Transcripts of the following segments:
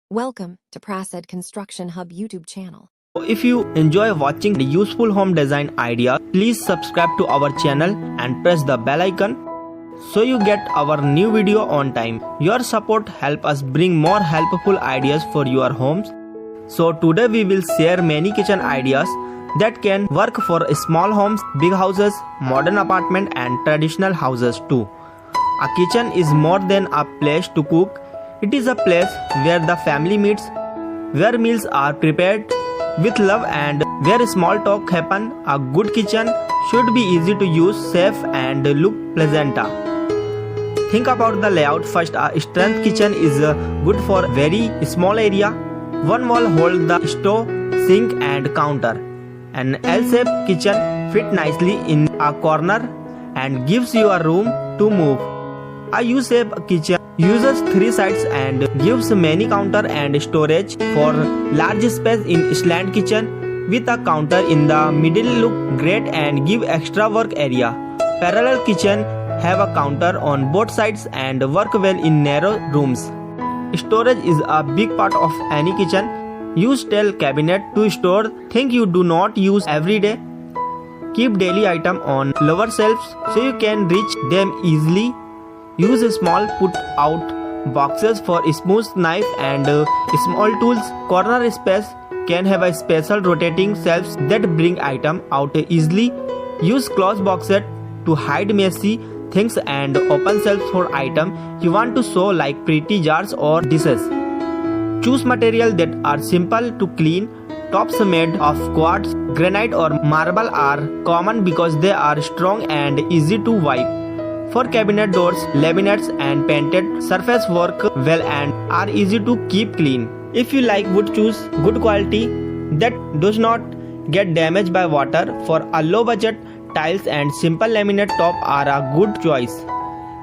Welcome to Prasad Construction Hub YouTube channel. If you enjoy watching the useful home design idea, please subscribe to our channel and press the bell icon so you get our new video on time. Your support helps us bring more helpful ideas for your homes. So today we will share many kitchen ideas that can work for small homes, big houses, modern apartment and traditional houses too. A kitchen is more than a place to cook. It is a place where the family meets, where meals are prepared with love and where small talk happen. A good kitchen should be easy to use, safe and look pleasant. Think about the layout first. A strength kitchen is good for very small area. One wall holds the stove, sink and counter. An L-shaped kitchen fit nicely in a corner and gives you a room to move. A U-shaped kitchen uses three sides and gives many counter and storage for large space. In slant kitchen with a counter in the middle look great and give extra work area. Parallel kitchen have a counter on both sides and work well in narrow rooms. Storage is a big part of any kitchen. Use steel cabinet to store things you do not use every day. Keep daily item on lower shelves so you can reach them easily. Use small put-out boxes for smooth knife and small tools. Corner space can have a special rotating shelves that bring item out easily. Use closed boxes to hide messy things and open shelves for item you want to show like pretty jars or dishes. Choose material that are simple to clean. Tops made of quartz, granite or marble are common because they are strong and easy to wipe. For cabinet doors, laminates and painted surface work well and are easy to keep clean. If you like wood, choose good quality that does not get damaged by water. For a low budget, tiles and simple laminate top are a good choice.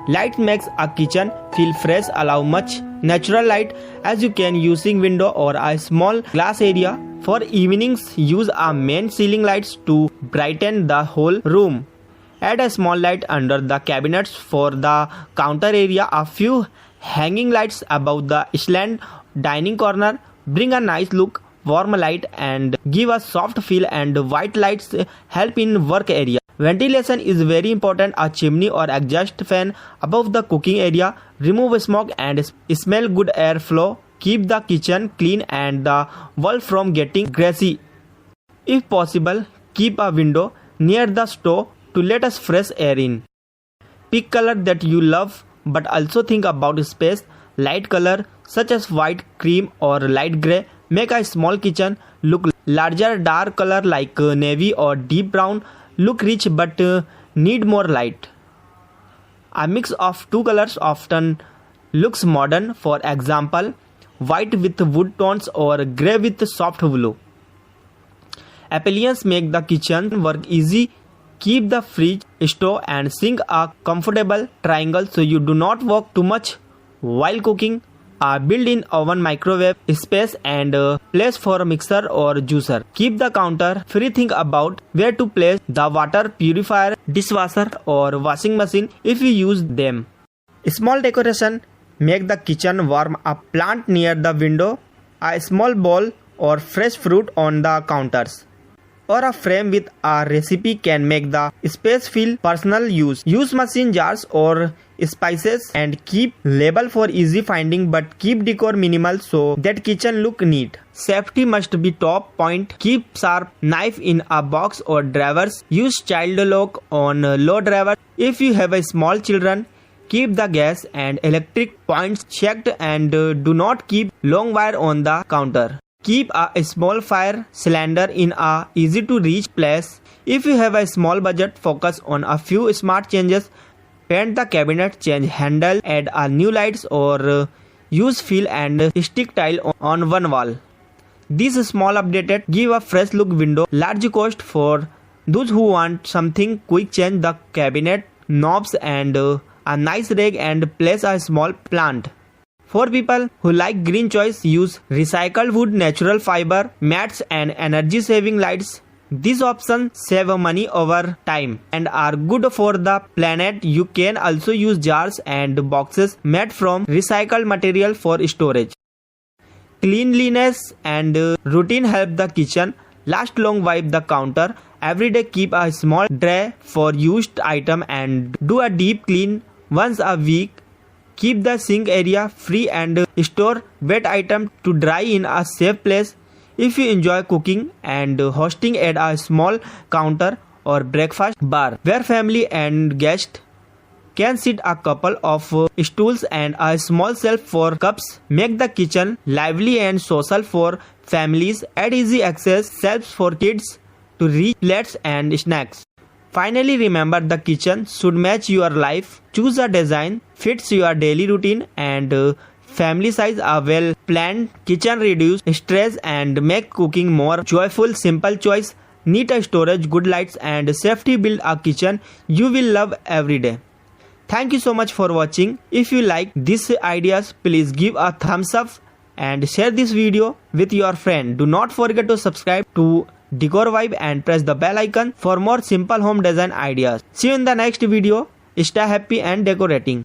Light makes a kitchen feel fresh. Allow much natural light as you can using window or a small glass area. For evenings, use a main ceiling lights to brighten the whole room. Add a small light under the cabinets for the counter area. A few hanging lights above the slant dining corner bring a nice look. Warm light and give a soft feel and white lights help in work area. Ventilation is very important. A chimney or exhaust fan above the cooking area remove smoke and smell good airflow. Keep the kitchen clean and the wall from getting greasy. If possible, keep a window near the stove to let us fresh air in. Pick color that you love but also think about space. Light color such as white, cream or light gray make a small kitchen look larger. Dark color like navy or deep brown look rich but need more light. A mix of two colors often looks modern. For example, white with wood tones or gray with soft blue. Appliances make the kitchen work easy. Keep the fridge, stove and sink a comfortable triangle so you do not walk too much while cooking. A built-in oven, microwave space and place for a mixer or juicer. Keep the counter free. Think about where to place the water purifier, dishwasher or washing machine if you use them. Small decoration make the kitchen warm. A plant near the window, a small bowl or fresh fruit on the counters, or a frame with a recipe can make the space feel personal. Use machine jars or spices and keep label for easy finding but keep decor minimal so that kitchen look neat. Safety must be top point. Keep sharp knife in a box or drawers. Use child lock on low drawer. If you have a small children, keep the gas and electric points checked and do not keep long wire on the counter. Keep a small fire cylinder in a easy to reach place. If you have a small budget, focus on a few smart changes. Paint the cabinet, change handle, add a new lights or use fill and stick tile on one wall. These small updated give a fresh look. Window large cost for those who want something quick. Change the cabinet knobs and a nice rag and place a small plant. For people who like green choice, use recycled wood, natural fiber, mats and energy saving lights. These options save money over time and are good for the planet. You can also use jars and boxes made from recycled material for storage. Cleanliness and routine help the kitchen last long. Wipe the counter every day. Keep a small tray for used item and do a deep clean once a week. Keep the sink area free and store wet item to dry in a safe place. If you enjoy cooking and hosting, add a small counter or breakfast bar where family and guests can sit. A couple of stools and a small shelf for cups make the kitchen lively and social for families. Add easy access shelves for kids to reach plates and snacks. Finally, remember the kitchen should match your life. Choose a design fits your daily routine and family size. A well planned kitchen reduce stress and make cooking more joyful. Simple choice, neat storage, good lights and safety build a kitchen you will love every day. Thank you so much for watching. If you like these ideas, please give a thumbs up and share this video with your friend. Do not forget to subscribe to Decor Vibe and press the bell icon for more simple home design ideas. See you in the next video. Stay happy and decorating.